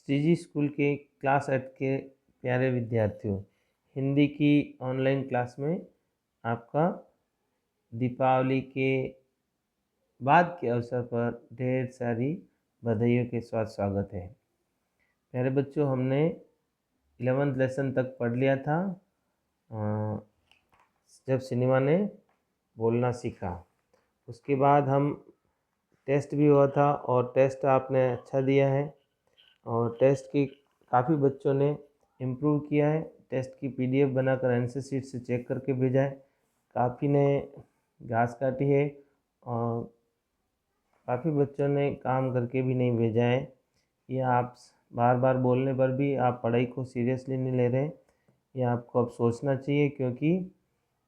Shriji school के class 8 के प्यारे विद्यार्थियों, हिंदी की ऑनलाइन क्लास में आपका दीपावली के बाद के अवसर पर ढेर सारी बधाइयों के साथ स्वागत है। प्यारे बच्चों, हमने 11th लेसन तक पढ़ लिया था जब सिनेमा ने बोलना सीखा। उसके बाद हम टेस्ट भी हुआ था और टेस्ट आपने अच्छा दिया है और टेस्ट की काफ़ी बच्चों ने इम्प्रूव किया है। टेस्ट की PDF बनाकर आंसर शीट से चेक करके भेजा है। काफ़ी ने घास काटी है और काफ़ी बच्चों ने काम करके भी नहीं भेजा है। ये आप बार बार बोलने पर भी आप पढ़ाई को सीरियसली नहीं ले रहे। ये आपको अब सोचना चाहिए, क्योंकि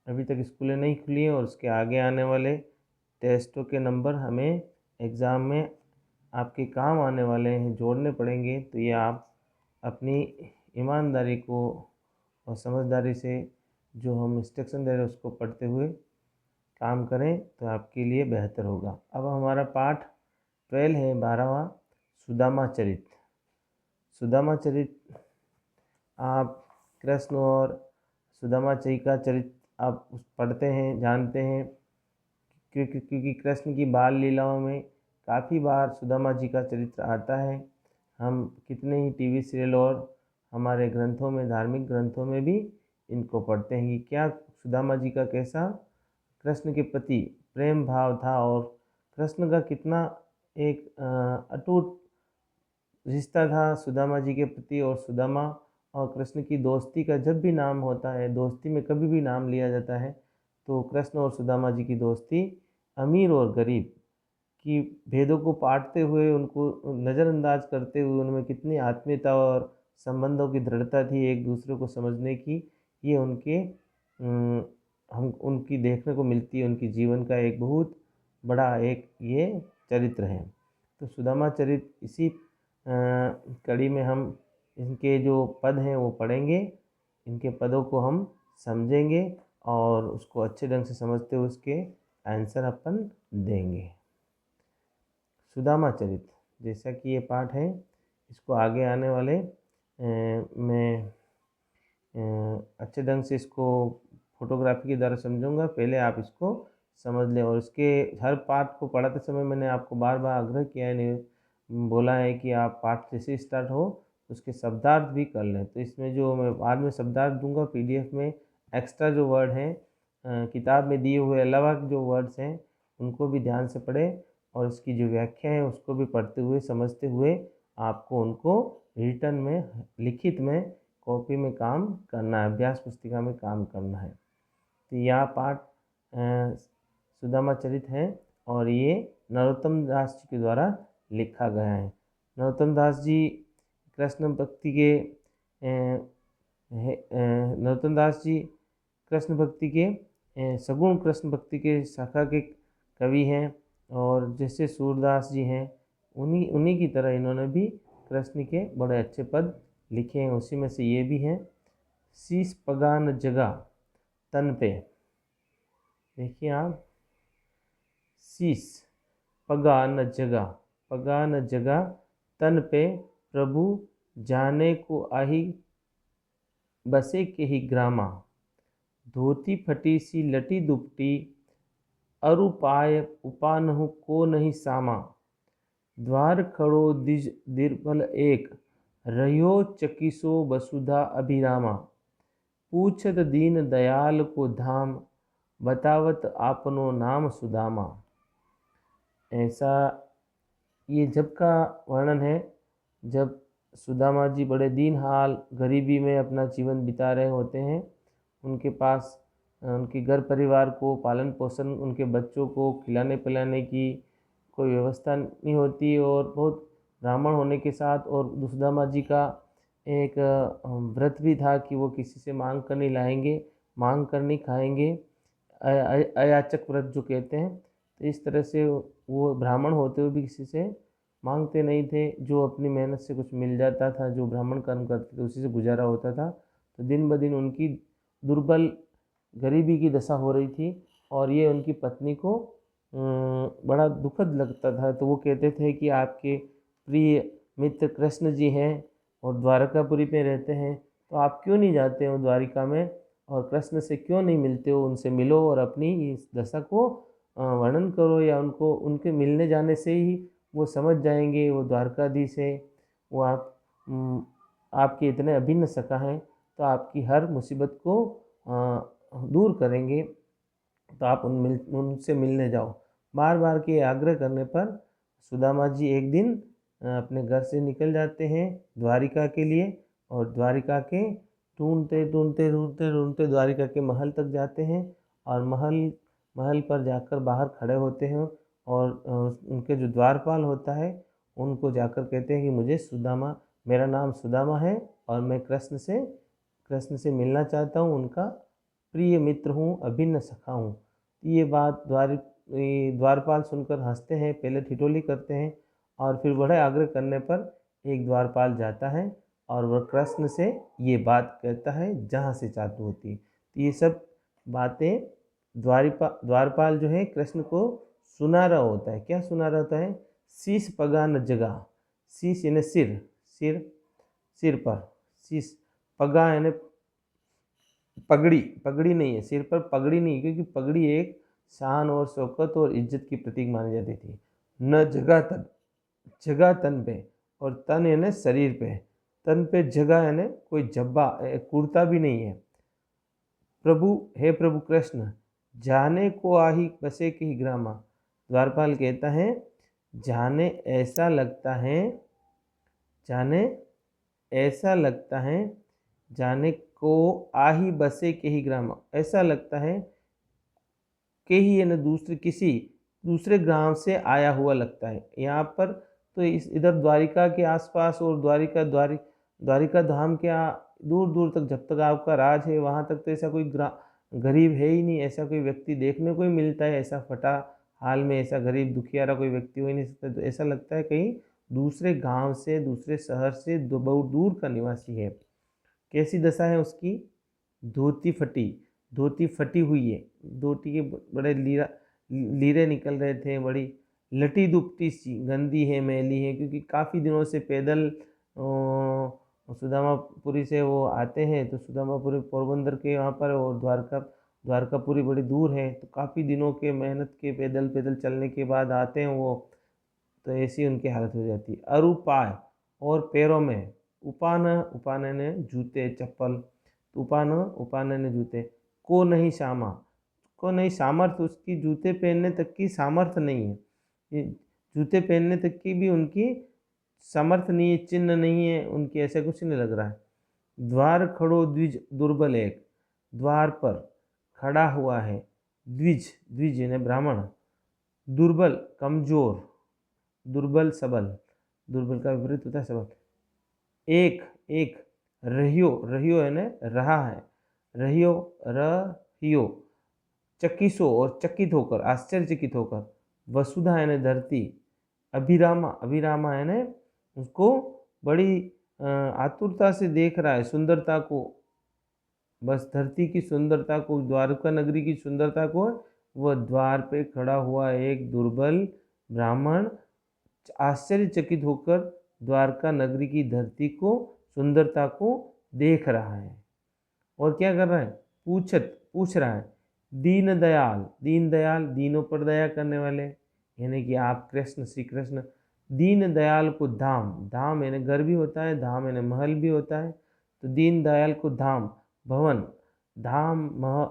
अभी तक स्कूलें नहीं खुली हैं और उसके आगे आने वाले टेस्टों के नंबर हमें एग्ज़ाम में आपके काम आने वाले हैं, जोड़ने पड़ेंगे। तो ये आप अपनी ईमानदारी को और समझदारी से जो हम इंस्ट्रक्शन दे रहे हैं उसको पढ़ते हुए काम करें तो आपके लिए बेहतर होगा। अब हमारा पाठ 12 है, 12वां, सुदामा चरित। सुदामा चरित आप कृष्ण और सुदामा जी का चरित्र आप पढ़ते हैं, जानते हैं, क्योंकि कृष्ण की बाल लीलाओं में काफ़ी बार सुदामा जी का चरित्र आता है। हम कितने ही TV सीरियल और हमारे ग्रंथों में, धार्मिक ग्रंथों में भी इनको पढ़ते हैं कि क्या सुदामा जी का कैसा कृष्ण के प्रति प्रेम भाव था और कृष्ण का कितना एक अटूट रिश्ता था सुदामा जी के प्रति। और सुदामा और कृष्ण की दोस्ती का जब भी नाम होता है, दोस्ती में कभी भी नाम लिया जाता है, तो कृष्ण और सुदामा जी की दोस्ती अमीर और गरीब की भेदों को पाटते हुए, उनको नज़रअंदाज करते हुए, उनमें कितनी आत्मीयता और संबंधों की दृढ़ता थी एक दूसरे को समझने की, ये उनके हम उनकी देखने को मिलती है। उनकी जीवन का एक बहुत बड़ा एक ये चरित्र है। तो सुदामा चरित्र इसी कड़ी में हम इनके जो पद हैं वो पढ़ेंगे, इनके पदों को हम समझेंगे और उसको अच्छे ढंग से समझते हुए उसके आंसर अपन देंगे। सुदामा चरित्र जैसा कि ये पाठ है, इसको आगे आने वाले मैं अच्छे ढंग से इसको फोटोग्राफी के द्वारा समझूंगा। पहले आप इसको समझ लें और इसके हर पाठ को पढ़ाते समय मैंने आपको बार बार आग्रह किया है, बोला है कि आप पाठ जैसे स्टार्ट हो उसके शब्दार्थ भी कर लें। तो इसमें जो मैं बाद में शब्दार्थ दूंगा, PDF में एक्स्ट्रा जो वर्ड हैं किताब में दिए हुए अलावा जो वर्ड्स हैं उनको भी ध्यान से पढ़ें और इसकी जो व्याख्या है उसको भी पढ़ते हुए समझते हुए आपको उनको रिटर्न में, लिखित में, कॉपी में काम करना है, अभ्यास पुस्तिका में काम करना है। तो यह पाठ सुदामा चरित है और ये नरोत्तम दास जी के द्वारा लिखा गया है। नरोत्तम दास जी कृष्ण भक्ति के नरोत्तम दास जी कृष्ण भक्ति के सगुण कृष्ण भक्ति के शाखा के कवि हैं और जैसे सूरदास जी हैं उन्हीं की तरह इन्होंने भी कृष्ण के बड़े अच्छे पद लिखे हैं। उसी में से ये भी हैं, शीस पगा न जगा तन पे। देखिए आप, शीस पगा न जगा, पगा न जगा तन पे, प्रभु जाने को आही बसे के ही ग्रामा। धोती फटी सी लटी दुपटी, अरुपाय उपानहु को नहीं सामा। द्वार खड़ो दिज दिरबल एक, रह्यो चकिसो वसुधा अभिरामा। पूछत दीन दयाल को धाम, बतावत आपनो नाम सुदामा। ऐसा ये जब का वर्णन है जब सुदामा जी बड़े दीन हाल गरीबी में अपना जीवन बिता रहे होते हैं। उनके पास उनके घर परिवार को पालन पोषण, उनके बच्चों को खिलाने पिलाने की कोई व्यवस्था नहीं होती और बहुत ब्राह्मण होने के साथ, और सुदामा जी का एक व्रत भी था कि वो किसी से मांग कर नहीं लाएंगे, मांग कर नहीं खाएंगे, अयाचक व्रत जो कहते हैं। तो इस तरह से वो ब्राह्मण होते हुए भी किसी से मांगते नहीं थे। जो अपनी मेहनत से कुछ मिल जाता था, जो ब्राह्मण कर्म करते थे उसी से गुजारा होता था। तो दिन ब दिन उनकी दुर्बल गरीबी की दशा हो रही थी और ये उनकी पत्नी को बड़ा दुखद लगता था। तो वो कहते थे कि आपके प्रिय मित्र कृष्ण जी हैं और द्वारकापुरी में रहते हैं, तो आप क्यों नहीं जाते हो द्वारिका में और कृष्ण से क्यों नहीं मिलते हो? उनसे मिलो और अपनी इस दशा को वर्णन करो, या उनको उनके मिलने जाने से ही वो समझ जाएंगे, वो द्वारकाधीश है, वो आपके इतने अभिन्न सखा हैं, तो आपकी हर मुसीबत को दूर करेंगे। तो आप उनसे मिलने जाओ। बार बार के आग्रह करने पर सुदामा जी एक दिन अपने घर से निकल जाते हैं द्वारिका के लिए, और द्वारिका के ढूंढते ढूंढते ढूंढते ढूंढते द्वारिका के महल तक जाते हैं, और महल पर जाकर बाहर खड़े होते हैं, और उनके जो द्वारपाल होता है उनको जाकर कहते हैं कि मुझे सुदामा, मेरा नाम सुदामा है और मैं कृष्ण से मिलना चाहता हूँ, उनका प्रिय मित्र हूँ, अभिन्न सखा हूँ। ये बात द्वारपाल सुनकर हंसते हैं, पहले ठिठोली करते हैं, और फिर बड़े आग्रह करने पर एक द्वारपाल जाता है और वह कृष्ण से ये बात कहता है जहाँ से चालू होती है। तो ये सब बातें द्वारपाल जो है कृष्ण को सुना रहा होता है। क्या सुना रहा होता है? शीश पगा न जगा, शीश यानी सिर, सिर पर शीश, पगा यानी पगड़ी, पगड़ी नहीं है, सिर पर पगड़ी नहीं, क्योंकि पगड़ी एक शान और शौकत और इज्जत की प्रतीक मानी जाती थी। न जगह तन, जगह तन पे, और तन यानी शरीर पे, तन पे जगह यानी कोई जब्बा कुर्ता भी नहीं है। प्रभु, हे प्रभु कृष्ण, जाने को आही बसे की ग्रामा। द्वारपाल कहता है जाने ऐसा लगता है, जाने ऐसा लगता है, जाने को आही बसे के ही ग्राम, ऐसा लगता है के ही यानी दूसरे ग्राम से आया हुआ लगता है। यहाँ पर तो इधर द्वारिका के आसपास और द्वारिका धाम के दूर दूर तक, जब तक आपका राज है वहाँ तक तो ऐसा कोई गरीब है ही नहीं, ऐसा कोई व्यक्ति देखने को ही मिलता है, ऐसा फटा हाल में ऐसा गरीब दुखियारा कोई व्यक्ति हो ही नहीं सकता। तो ऐसा लगता है कहीं दूसरे गांव से, दूसरे शहर से बहुत दूर का निवासी है। कैसी दशा है उसकी? धोती फटी हुई है, धोती के बड़े लीरे निकल रहे थे, बड़ी लटी दुपटी सी, गंदी है, मैली है, क्योंकि काफ़ी दिनों से पैदल सुदामापुरी से वो आते हैं। तो सुदामापुरी पोरबंदर के वहाँ पर, और द्वारकापुरी बड़ी दूर है, तो काफ़ी दिनों के मेहनत के पैदल चलने के बाद आते हैं वो, तो ऐसी उनकी हालत हो जाती है। अरुपाय, और पैरों में उपान ने जूते, चप्पल, उपान ने जूते, को नहीं सामर्थ, उसकी जूते पहनने तक की सामर्थ्य नहीं है, ये जूते पहनने तक की भी उनकी सामर्थ्य नहीं है, चिन्ह नहीं है उनकी, ऐसा कुछ नहीं लग रहा है। द्वार खड़ो द्विज दुर्बल एक, द्वार पर खड़ा हुआ है द्विज यानी ब्राह्मण, दुर्बल कमजोर, दुर्बल सबल, दुर्बल का विपरीत होता है सबल। एक रहियो यानी रहा है, रहियो चकिसो और चकित होकर, आश्चर्यचकित होकर। वसुधा यानी धरती, अभिरामा यानी उसको बड़ी आतुरता से देख रहा है, सुंदरता को, बस धरती की सुंदरता को, द्वारका नगरी की सुंदरता को। वह द्वार पे खड़ा हुआ एक दुर्बल ब्राह्मण आश्चर्यचकित होकर द्वारका नगरी की धरती को, सुंदरता को देख रहा है। और क्या कर रहा है? पूछ रहा है। दीन दयाल दीनों पर दया करने वाले, यानी कि आप कृष्ण, श्री कृष्ण। दीन दयाल को धाम यानी घर भी होता है, धाम यानी महल भी होता है। तो दीन दयाल को भवन, धाम,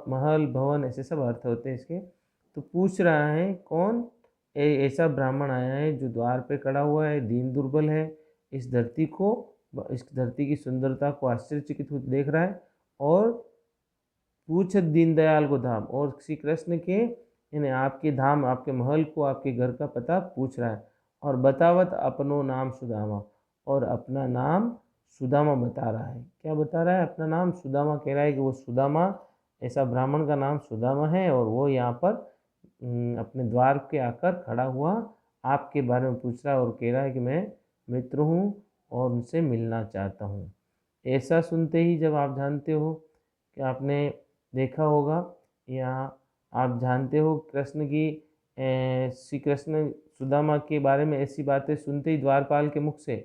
महल, भवन, ऐसे सब अर्थ होते हैं इसके। तो पूछ रहा है कौन? ऐसा ब्राह्मण आया है जो द्वार पे खड़ा हुआ है, दीन दुर्बल है, इस धरती की सुंदरता को आश्चर्यचकित होकर देख रहा है, और पूछत दीनदयाल को धाम, और श्री कृष्ण के यानी आपके धाम, आपके महल को, आपके घर का पता पूछ रहा है। और बतावत अपनो नाम सुदामा, और अपना नाम सुदामा बता रहा है। क्या बता रहा है? अपना नाम सुदामा कह रहा है कि वो सुदामा, ऐसा ब्राह्मण का नाम सुदामा है, और वो यहाँ पर अपने द्वार के आकर खड़ा हुआ आपके बारे में पूछ रहा है, और कह रहा है कि मैं मित्र हूँ और उनसे मिलना चाहता हूँ। ऐसा सुनते ही जब आप जानते हो कि आपने देखा होगा या आप जानते हो कृष्ण की, श्री कृष्ण सुदामा के बारे में ऐसी बातें सुनते ही द्वारपाल के मुख से,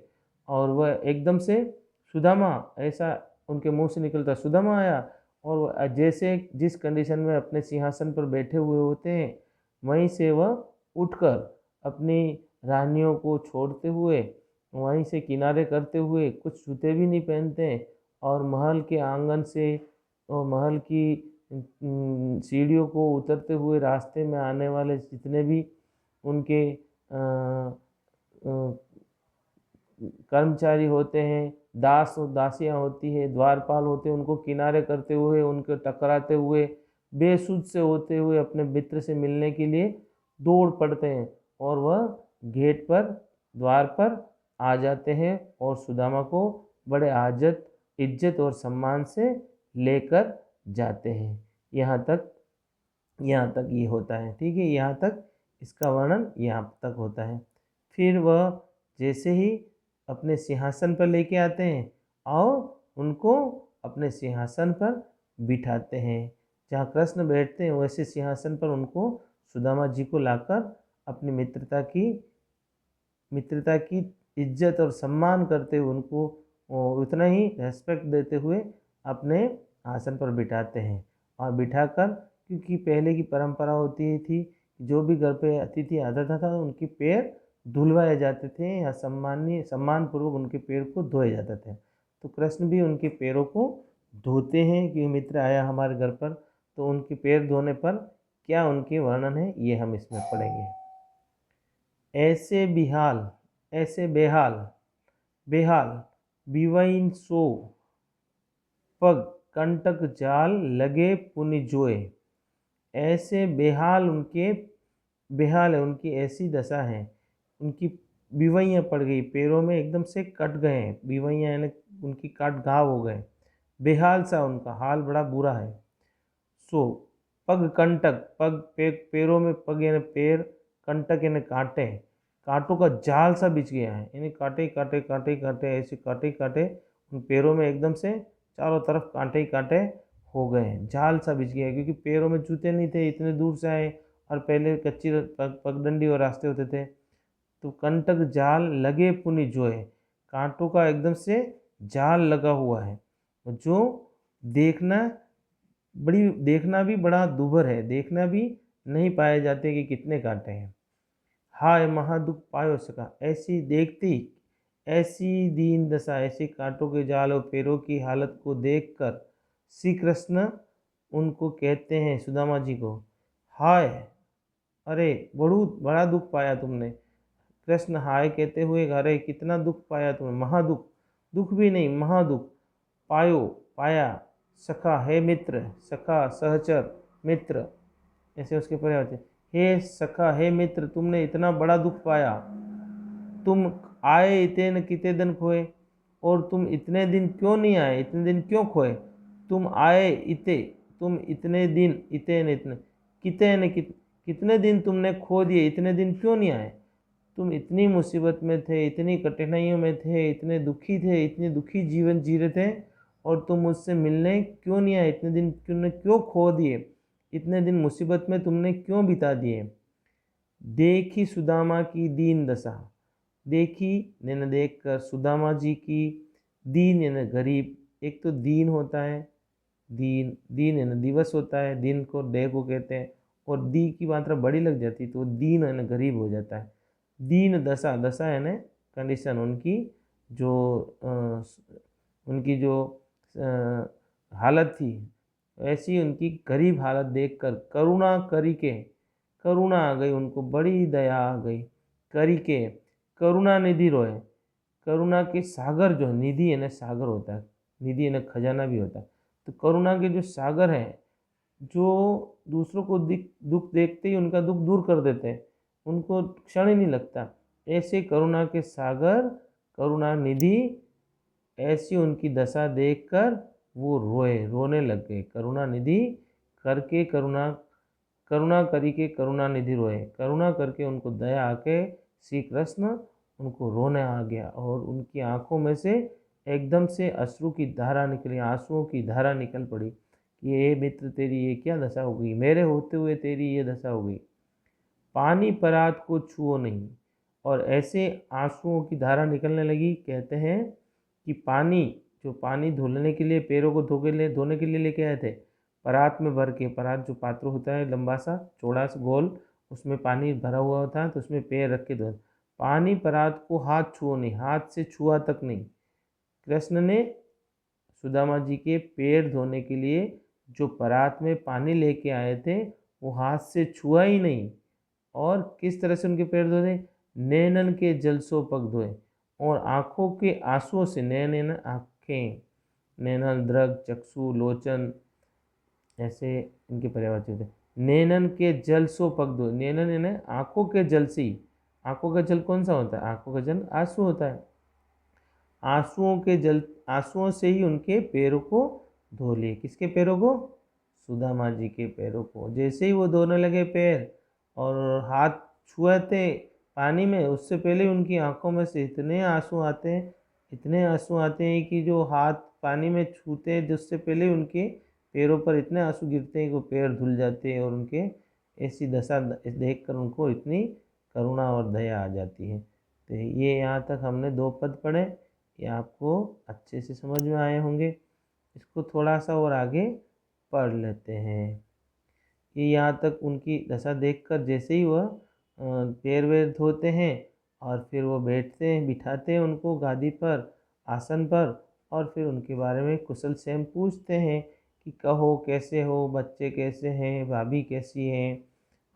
और वह एकदम से सुदामा, ऐसा उनके मुंह से निकलता सुदामा आया, और वह जैसे जिस कंडीशन में अपने सिंहासन पर बैठे हुए होते हैं वहीं से वह उठकर अपनी रानियों को छोड़ते हुए, वहीं से किनारे करते हुए, कुछ जूते भी नहीं पहनते हैं, और महल के आंगन से और महल की सीढ़ियों को उतरते हुए रास्ते में आने वाले जितने भी उनके कर्मचारी होते हैं, दास और दासियां होती है, द्वारपाल होते हैं, उनको किनारे करते हुए, उनको टकराते हुए, बेसुध से होते हुए अपने मित्र से मिलने के लिए दौड़ पड़ते हैं, और वह गेट पर, द्वार पर आ जाते हैं और सुदामा को बड़े इज्जत और सम्मान से लेकर जाते हैं। यहाँ तक ये होता है, ठीक है, यहाँ तक इसका वर्णन यहाँ तक होता है। फिर वह जैसे ही अपने सिंहासन पर लेके आते हैं और उनको अपने सिंहासन पर बिठाते हैं, जहाँ कृष्ण बैठते हैं वैसे सिंहासन पर उनको सुदामा जी को लाकर अपनी मित्रता की इज्जत और सम्मान करते हुए, उनको उतना ही रेस्पेक्ट देते हुए अपने आसन पर बिठाते हैं। और बिठाकर, क्योंकि पहले की परंपरा होती थी, जो भी घर पे अतिथि आता था उनके पैर धुलवाए जाते थे या सम्मान पूर्वक उनके पैर को धोए जाते थे। तो कृष्ण भी उनके पैरों को धोते हैं कि मित्र आया हमारे घर पर, तो उनके पैर धोने पर क्या उनके वर्णन है ये हम इसमें पढ़ेंगे। ऐसे बेहाल बिवैन सो पग कंटक जाल लगे पुनि जोए। ऐसे बेहाल है, उनकी ऐसी दशा है, उनकी बिवैयाँ पड़ गई, पैरों में एकदम से कट गए हैं, बिवैयाँ यानी उनकी काट घाव हो गए, बेहाल सा उनका हाल बड़ा बुरा है। सो पग कंटक, पैरों में पग यानी पैर, कंटक यानी कांटे, कांटों का जाल सा बिछ गया है, यानी कांटे ऐसे कांटे उन पैरों में एकदम से चारों तरफ कांटे ही कांटे हो गए हैं, जाल सा बिछ गया है, क्योंकि पैरों में जूते नहीं थे, इतने दूर से आए, और पहले कच्ची पगडंडी और रास्ते होते थे। तो कंटक जाल लगे पुनि जोए, कांटों का एकदम से जाल लगा हुआ है, जो देखना भी बड़ा दुभर है, देखना भी नहीं पाए जाते कि कितने कांटे हैं। हाय महादुख पायो सका, ऐसी दीन दशा, ऐसी कांटों के जाल और पैरों की हालत को देखकर श्री कृष्ण उनको कहते हैं, सुदामा जी को, हाय, अरे बड़ा दुख पाया तुमने। कृष्ण हाय कहते हुए, अरे कितना दुख पाया तुमने, महादुख, दुख भी नहीं महादुख, पाया, सखा है मित्र, सखा सहचर मित्र, ऐसे उसके पर्याय होते, हे सखा हे मित्र, तुमने इतना बड़ा दुख पाया, तुम आए इतने न किते दिन खोए, और तुम इतने दिन क्यों नहीं आए, इतने दिन क्यों खोए, तुम आए इते, तुम इतने दिन, इते न इतने, किते न कितने दिन तुमने खो दिए, इतने दिन क्यों नहीं आए, तुम इतनी मुसीबत में थे, इतनी कठिनाइयों में थे, इतने दुखी थे, इतने दुखी जीवन जी रहे थे, और तुम मुझसे मिलने क्यों नहीं आए, इतने दिन तुमने क्यों खो दिए, इतने दिन मुसीबत में तुमने क्यों बिता दिए। देखी सुदामा की दीन दशा, देखी यानी देख कर सुदामा जी की, दीन यानी गरीब, एक तो दीन होता है, दीन यानी दिवस होता है, दिन को डे को कहते हैं, और दी की मात्रा बड़ी लग जाती तो दीन यानी गरीब हो जाता है। दीन दशा यानी कंडीशन, उनकी जो हालत थी, ऐसी उनकी गरीब हालत देखकर करुणा आ गई, उनको बड़ी दया आ गई, करुणा निधि रोए, करुणा के सागर, जो निधि यानी सागर होता है, निधि यानी खजाना भी होता है, तो करुणा के जो सागर हैं, जो दूसरों को दुख देखते ही उनका दुख दूर कर देते हैं, उनको क्षण ही नहीं लगता, ऐसे करुणा के सागर, करुणा निधि, ऐसी उनकी दशा देखकर वो रोने लग गए। करुणा निधि करके करुणा करी के करुणा निधि रोए, करुणा करके उनको दया आके श्री कृष्ण उनको रोने आ गया, और उनकी आंखों में से एकदम से अश्रु की धारा निकली, आंसुओं की धारा निकल पड़ी कि ये मित्र तेरी ये क्या दशा हो गई, मेरे होते हुए तेरी ये दशा हो गई। पानी परात को छुओ नहीं, और ऐसे आंसुओं की धारा निकलने लगी। कहते हैं कि पानी, जो पानी धुलने के लिए, पैरों को धोने के लिए लेके आए थे, परात में भर के, परात जो पात्र होता है लंबा सा चौड़ा सा गोल, उसमें पानी भरा हुआ होता है, तो उसमें पैर रख के धो। पानी परात को हाथ छुओ नहीं, हाथ से छुआ तक नहीं। कृष्ण ने सुदामा जी के पैर धोने के लिए जो परात में पानी लेके आए थे वो हाथ से छुआ ही नहीं। और किस तरह से उनके पैर धोए? नैनन के जल सो पग धोए, और आँखों के आंसुओं से, नैन आँखें, नैनन दृग चक्षु लोचन, ऐसे इनके पर्यायवाची होते हैं। नैनन के जल सो पग धोए, नैनन यानी आँखों के जल से ही। आँखों का जल कौन सा होता है? आँखों का जल आंसू होता है। आंसुओं से ही उनके पैरों को धो लिए। किसके पैरों को? सुदामा जी के पैरों को। जैसे ही वो धोने लगे पैर और हाथ छुआते पानी में, उससे पहले उनकी आंखों में से इतने आंसू आते हैं, इतने आंसू आते हैं कि जो हाथ पानी में छूते हैं जिससे पहले उनके पैरों पर इतने आंसू गिरते हैं कि वो पैर धुल जाते हैं, और उनके ऐसी दशा देखकर उनको इतनी करुणा और दया आ जाती है। तो ये यहाँ तक हमने 2 पद पढ़े, ये आपको अच्छे से समझ में आए होंगे। इसको थोड़ा सा और आगे पढ़ लेते हैं। ये यहाँ तक उनकी दशा देखकर जैसे ही वह पैर वैर धोते हैं और फिर वो बैठते हैं, बिठाते हैं उनको गादी पर, आसन पर, और फिर उनके बारे में कुशल क्षेम पूछते हैं कि कहो कैसे हो, बच्चे कैसे हैं, भाभी कैसी हैं,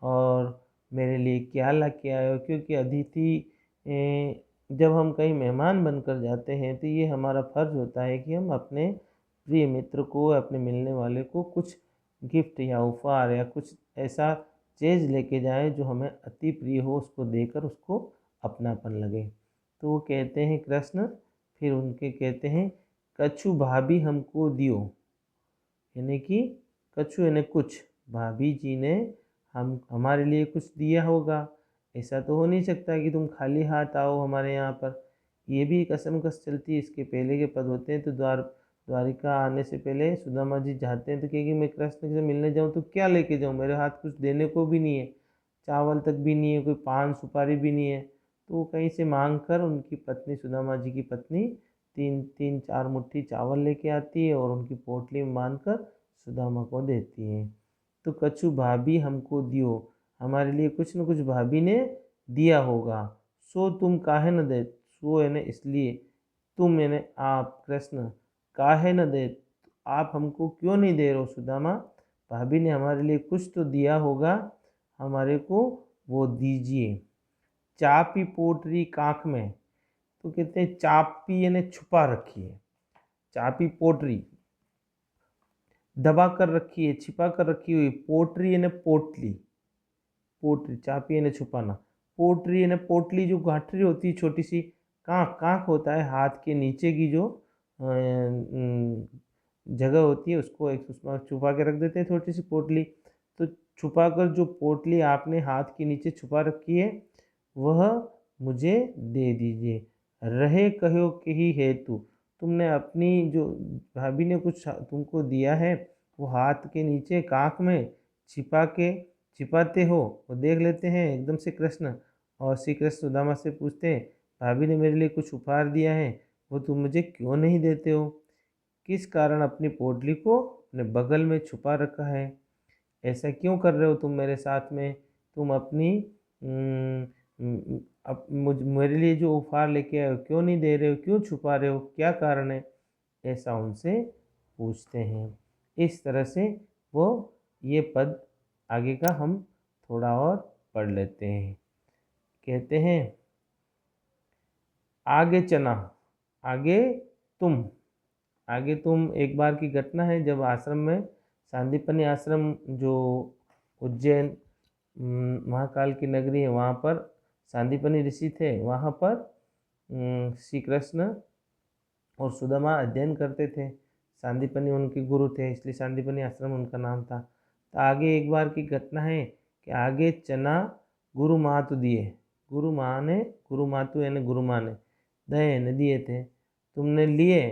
और मेरे लिए क्या ला के आए हो। क्योंकि अतिथि जब हम कहीं मेहमान बनकर जाते हैं तो ये हमारा फर्ज होता है कि हम अपने प्रिय मित्र को, अपने मिलने वाले को कुछ गिफ्ट या उपहार या कुछ ऐसा चीज़ लेके जाएं जो हमें अति प्रिय हो, उसको देकर उसको अपनापन लगे। तो वो कहते हैं कृष्ण, फिर उनके कहते हैं कछु भाभी हमको दियो, यानी कि कछु यानी कुछ, भाभी जी ने हमारे लिए कुछ दिया होगा। ऐसा तो हो नहीं सकता कि तुम खाली हाथ आओ हमारे यहाँ पर। ये भी कसमकस चलती है। इसके पहले के पद होते हैं तो द्वारिका आने से पहले सुदामा जी चाहते हैं तो कि मैं कृष्ण से मिलने जाऊँ तो क्या लेके जाऊँ, मेरे हाथ कुछ देने को भी नहीं है, चावल तक भी नहीं है, कोई पान सुपारी भी नहीं है। तो वो कहीं से मांग कर उनकी पत्नी, सुदामा जी की पत्नी, 3-4 मुट्ठी चावल लेके आती है और उनकी पोटली में बांध कर सुदामा को देती है। तो कछु भाभी हमको दियो, हमारे लिए कुछ न कुछ भाभी ने दिया होगा। सो तुम काहे न दे, सो यानी इसलिए, तुम यानी आप कृष्ण, काहे न दे, आप हमको क्यों नहीं दे रहे हो सुदामा, भाभी ने हमारे लिए कुछ तो दिया होगा, हमारे को वो दीजिए। चापी पोटरी कांख में, तो कहते हैं चापी यानी छुपा रखी है, चापी पोटरी दबा कर रखी है, छिपा कर रखी हुई। पोटरी यानी पोटली, पोटरी, चापी यानी छुपाना, पोटरी यानी पोटली, जो गांठरी होती है छोटी सी। कांख, कांख होता है हाथ के नीचे की जो जगह होती है, उसको एक उसमें छुपा के रख देते हैं, छोटी सी पोटली। तो छुपा कर जो पोटली आपने हाथ के नीचे छुपा रखी है वह मुझे दे दीजिए। रहे कहो कि ही हेतु, तुमने अपनी जो भाभी ने कुछ तुमको दिया है वो हाथ के नीचे कांख में छिपाते हो, वो देख लेते हैं एकदम से कृष्ण। और श्री कृष्ण सुदामा से पूछते हैं, भाभी ने मेरे लिए कुछ उपहार दिया है, वो तुम मुझे क्यों नहीं देते हो? किस कारण अपनी पोटली को अपने बगल में छुपा रखा है? ऐसा क्यों कर रहे हो तुम मेरे साथ में? तुम अपनी मेरे लिए जो उपहार लेके आए हो क्यों नहीं दे रहे हो, क्यों छुपा रहे हो, क्या कारण है? ऐसा उनसे पूछते हैं। इस तरह से वो ये पद आगे का हम थोड़ा और पढ़ लेते हैं। कहते हैं आगे चना, आगे तुम, आगे तुम, एक बार की घटना है जब आश्रम में, सांदीपनी आश्रम जो उज्जैन महाकाल की नगरी है, वहाँ पर सांदीपनी ऋषि थे। वहाँ पर श्री कृष्ण और सुदामा अध्ययन करते थे। सांदीपनी उनके गुरु थे, इसलिए सांदीपनी आश्रम उनका नाम था। तो आगे एक बार की घटना है कि आगे चना गुरु मातु दिए, गुरु मातु यानी गुरु माँ ने, दहे ने दिए थे, तुमने लिए,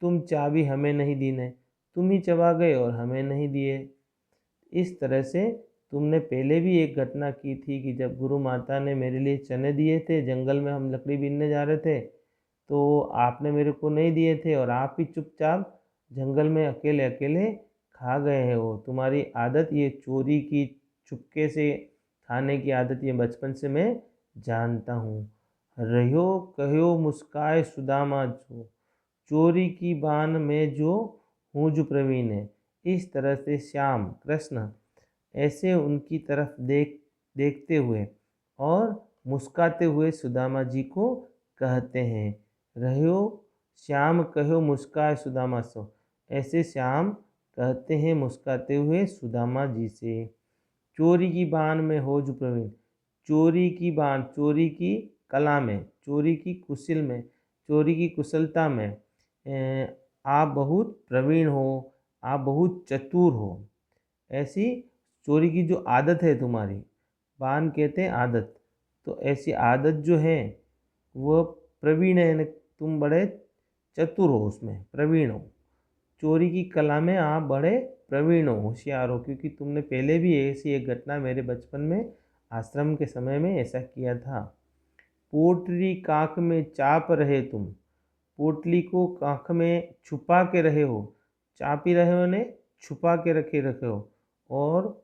तुम चाबी हमें नहीं दी ने, तुम ही चबा गए और हमें नहीं दिए। इस तरह से तुमने पहले भी एक घटना की थी कि जब गुरु माता ने मेरे लिए चने दिए थे, जंगल में हम लकड़ी बीनने जा रहे थे, तो आपने मेरे को नहीं दिए थे और आप ही चुपचाप जंगल में अकेले अकेले खा गए हो। तुम्हारी आदत ये चोरी की, चुपके से खाने की आदत ये बचपन से मैं जानता हूँ। रह्यो कह्यो मुस्काए सुदामा जो, चोरी की बान में जो हूँ जो प्रवीण है। इस तरह से श्याम कृष्ण ऐसे उनकी तरफ देखते हुए और मुस्काते हुए सुदामा जी को कहते हैं। रह्यो श्याम कहो मुस्काए सुदामा सो, ऐसे श्याम कहते हैं मुस्काते हुए सुदामा जी से। चोरी की बान में हो जो प्रवीण, चोरी की बान, चोरी की कला में, चोरी की कुशल में, चोरी की कुशलता में आप बहुत प्रवीण हो, आप बहुत चतुर हो। ऐसी चोरी की जो आदत है तुम्हारी, बान कहते हैं आदत, तो ऐसी आदत जो है वो प्रवीण है, यानी तुम बड़े चतुर हो, उसमें प्रवीण हो। चोरी की कला में आप बड़े प्रवीण हो, होशियार हो, क्योंकि तुमने पहले भी ऐसी एक घटना मेरे बचपन में आश्रम के समय में ऐसा किया था। पोटली काख में चाप रहे तुम, पोटली को काख में छुपा के रहे हो, चाप ही रहे हो ने छुपा के रखे हो। और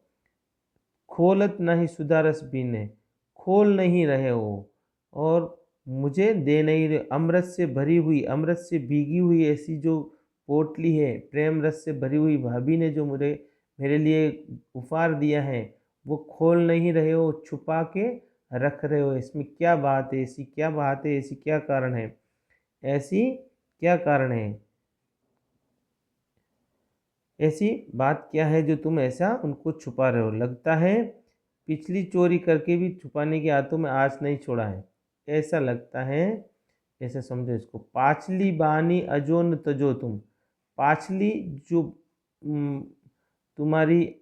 खोलत नहीं सुधा रस पीने, खोल नहीं रहे हो और मुझे दे नहीं रहे। अमृत से भरी हुई, अमृत से भीगी हुई ऐसी जो पोटली है, प्रेम रस से भरी हुई भाभी ने जो मेरे लिए उपहार दिया है, वो खोल नहीं रहे हो, छुपा के रख रहे हो। इसमें क्या बात है, ऐसी क्या बात है, ऐसी क्या कारण है, ऐसी क्या कारण है, ऐसी बात क्या है जो तुम ऐसा उनको छुपा रहे हो। लगता है पिछली चोरी करके भी छुपाने की आदतों में आज नहीं छोड़ा है, ऐसा लगता है। ऐसे समझो इसको। पाछली बानी अजो न तजो तुम, पाछली जो तुम्हारी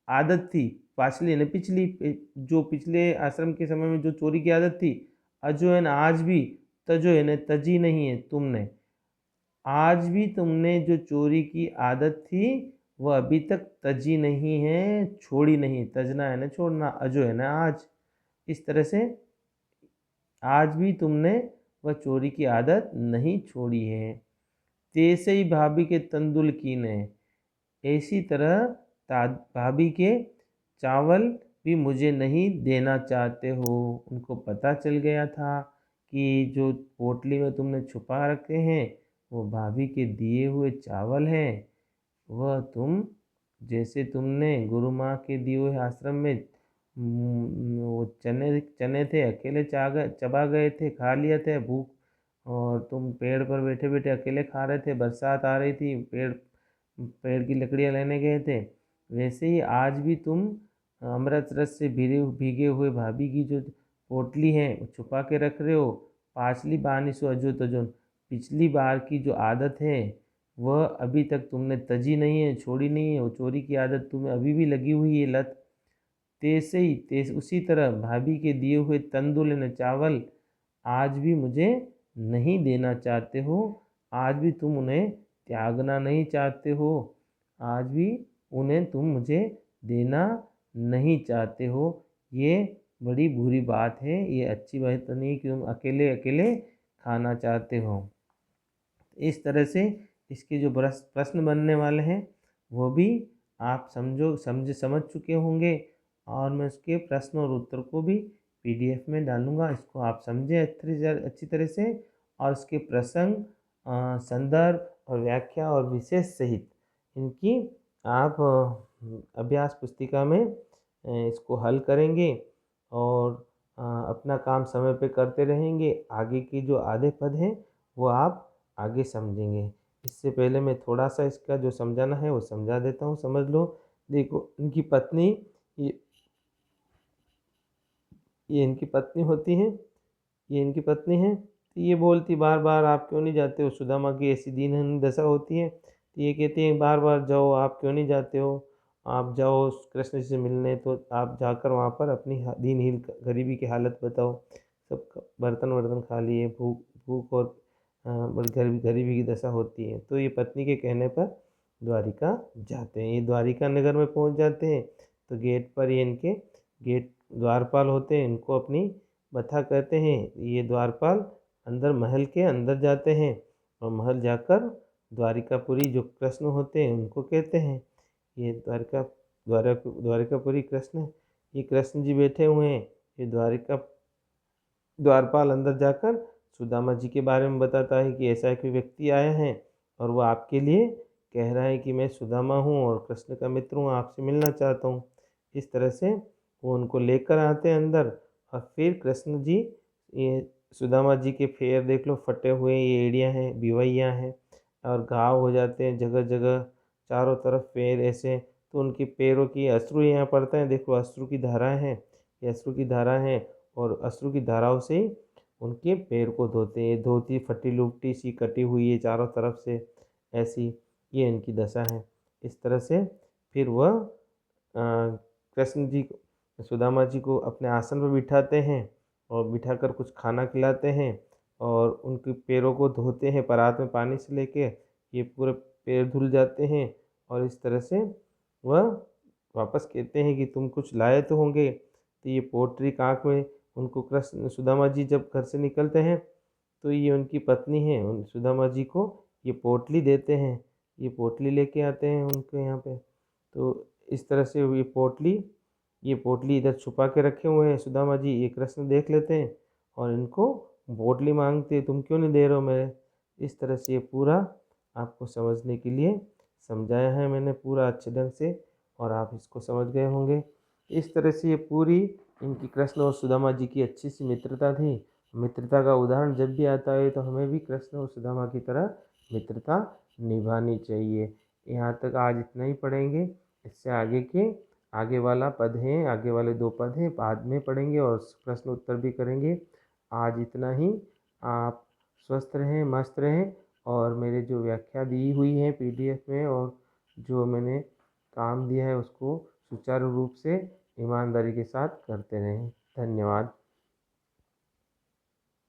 आदत थी, पाछली ने पिछली, जो पिछले आश्रम के समय में जो चोरी की आदत थी, अजो है ना आज भी, तजो है ना तजी नहीं है तुमने, आज भी तुमने जो चोरी की आदत थी वह अभी तक तजी नहीं है, छोड़ी नहीं। तजना है ना छोड़ना, अजो है ना आज। इस तरह से आज भी तुमने वह चोरी की आदत नहीं छोड़ी है। तैसे ही भाभी के तंदुल कीने, इसी तरह भाभी के चावल भी मुझे नहीं देना चाहते हो। उनको पता चल गया था कि जो पोटली में तुमने छुपा रखे हैं वो भाभी के दिए हुए चावल हैं। वह तुम, जैसे तुमने गुरु माँ के दिए हुए आश्रम में वो चने चने थे, अकेले चबा गए थे, खा लिया थे भूख, और तुम पेड़ पर बैठे बैठे अकेले खा रहे थे, बरसात आ रही थी, पेड़ की लकड़ियाँ लेने गए थे। वैसे ही आज भी तुम अमृत रस से भीगे हुए भाभी की जो पोटली है वो छुपा के रख रहे हो। पाछली बानिसो अजो तजो, पिछली बार की जो आदत है वह अभी तक तुमने तजी नहीं है, छोड़ी नहीं है। वो चोरी की आदत तुम्हें अभी भी लगी हुई है, लत। तैसे ही उसी तरह भाभी के दिए हुए तंदुल न चावल आज भी मुझे नहीं देना चाहते हो, आज भी तुम उन्हें त्यागना नहीं चाहते हो, आज भी उन्हें तुम मुझे देना नहीं चाहते हो। ये बड़ी बुरी बात है, ये अच्छी बात नहीं कि तुम अकेले अकेले खाना चाहते हो। इस तरह से इसके जो प्रश्न बनने वाले हैं वो भी आप समझ चुके होंगे, और मैं उसके प्रश्न और उत्तर को भी पीडीएफ में डालूंगा। इसको आप समझें अच्छी तरह से, और इसके प्रसंग, संदर्भ और व्याख्या और विशेष सहित इनकी आप अभ्यास पुस्तिका में इसको हल करेंगे और अपना काम समय पे करते रहेंगे। आगे की जो आधे पद हैं वो आप आगे समझेंगे। इससे पहले मैं थोड़ा सा इसका जो समझाना है वो समझा देता हूँ, समझ लो। देखो, इनकी पत्नी, ये इनकी पत्नी होती है, ये इनकी पत्नी है। तो ये बोलती बार बार आप क्यों नहीं जाते हो, सुदामा की ऐसी दीनहीन दशा होती है, तो ये कहती है बार बार जाओ, आप क्यों नहीं जाते हो, आप जाओ कृष्ण जी से मिलने। तो आप जाकर वहाँ पर अपनी दीनहीन गरीबी की हालत बताओ। सब बर्तन वर्तन खा लिए, भूख भूख और बड़ी गरीबी की दशा होती है। तो ये पत्नी के कहने पर द्वारिका जाते हैं। ये द्वारिका नगर में पहुँच जाते हैं। तो गेट पर ये इनके गेट द्वारपाल होते हैं, इनको अपनी बथा कहते हैं। ये द्वारपाल अंदर महल के अंदर जाते हैं और महल जाकर द्वारिकापुरी जो कृष्ण होते हैं उनको कहते हैं। ये द्वारिकापुरी कृष्ण, ये कृष्ण जी बैठे हुए हैं। ये द्वारपाल अंदर जाकर सुदामा जी के बारे में बताता है कि ऐसा एक व्यक्ति आया है और वो आपके लिए कह रहा है कि मैं सुदामा हूँ और कृष्ण का मित्र हूँ, आपसे मिलना चाहता हूँ। इस तरह से वो उनको लेकर आते हैं अंदर और फिर कृष्ण जी, ये सुदामा जी के पैर देख लो फटे हुए, ये एड़ियाँ हैं, बिवैयाँ हैं और घाव हो जाते हैं जगह जगह, चारों तरफ पैर ऐसे। तो उनके पैरों की अश्रु यहाँ पड़ते हैं, देखो अश्रु की धाराएँ हैं, ये अश्रु की धारा हैं और अश्रु की धाराओं से ही उनके पैर को धोते हैं। धोती फटी लुपटी सी कटी हुई है चारों तरफ से, ऐसी ये इनकी दशा है। इस तरह से फिर वह कृष्ण जी सुदामा जी को अपने आसन पर बिठाते हैं और बिठाकर कुछ खाना खिलाते हैं और उनके पैरों को धोते हैं परात में पानी से लेके, ये पूरे पैर धुल जाते हैं और इस तरह से वह वापस कहते हैं कि तुम कुछ लाए तो होंगे। तो ये पोटरी कांख में उनको कृष्ण सुदामा जी जब घर से निकलते हैं तो ये उनकी पत्नी है, उन सुदामा जी को ये पोटली देते हैं, ये पोटली लेके आते हैं उनके यहाँ पे। तो इस तरह से ये पोटली इधर छुपा के रखे हुए हैं सुदामा जी, ये कृष्ण देख लेते हैं और इनको पोटली मांगते हैं, तुम क्यों नहीं दे रहे हो मेरे। इस तरह से ये पूरा आपको समझने के लिए समझाया है मैंने पूरा अच्छे ढंग से और आप इसको समझ गए होंगे। इस तरह से ये पूरी इनकी कृष्ण और सुदामा जी की अच्छी सी मित्रता थी। मित्रता का उदाहरण जब भी आता है तो हमें भी कृष्ण और सुदामा की तरह मित्रता निभानी चाहिए। यहाँ तक आज इतना ही पढ़ेंगे, इससे आगे वाला पद है, आगे वाले 2 पद हैं बाद में पढ़ेंगे और प्रश्न उत्तर भी करेंगे। आज इतना ही। आप स्वस्थ रहें, मस्त रहें और मेरे जो व्याख्या दी हुई है PDF में और जो मैंने काम दिया है उसको सुचारू रूप से ईमानदारी के साथ करते रहें। धन्यवाद।